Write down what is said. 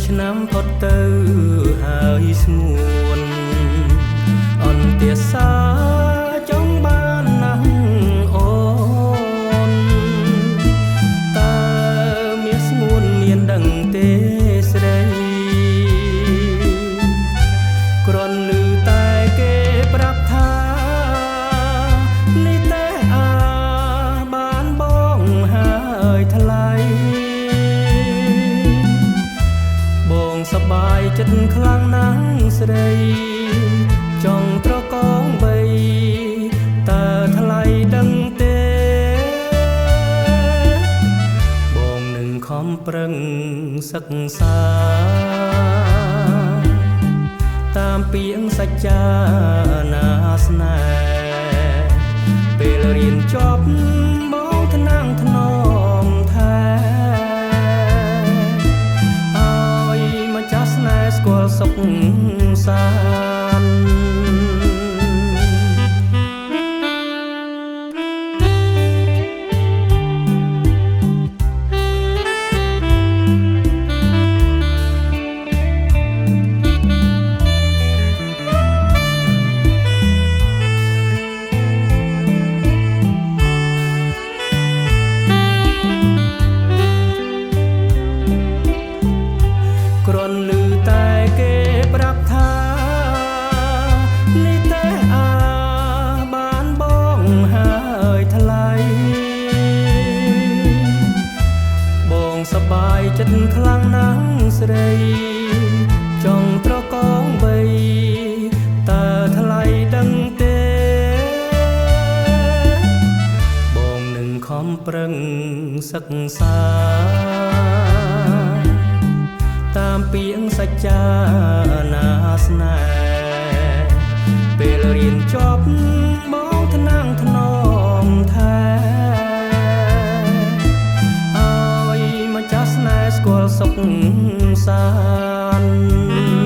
ឆ្នាំផុតទៅហើយស្ងួនអន្ទាសាចង់បានណាស់អូនតើមានស្ងួនមានដឹងទេស្រីគ្រាន់ឮតែគេប្រាប់ថានេះតែបានបងហើយថ្លៃបងសប្បាយចិត្តខ្លាំងណាស់ស្រីចង់ត្រកងបីតើថ្លៃដឹងទេបងនឹងខំប្រឹងសិក្សាតាមពាក្យសច្ចាណាស្នេហ៍ពេលរៀនចប់បងថ្នាំងថ្នមថែឲ្យម្ចាស់ស្នេហ៍ស្គាល់សុខសាន្តគ្រាន់ឮតែគេប្រាប់ថានេះតែបានបងហើយថ្លៃបងសប្បាយចិត្តខ្លាំងណាស់ស្រីចង់ត្រកងបីតើថ្លៃដឹងទេបងនឹងខំប្រឹងសិក្សាតាមពាក្យសច្ចាណាស្នេហ៍ពេលរៀនចប់បងថ្នាំងថ្នមថែឲ្យម្ចាស់ស្នេហ៍ស្គាល់សុខសាន្ត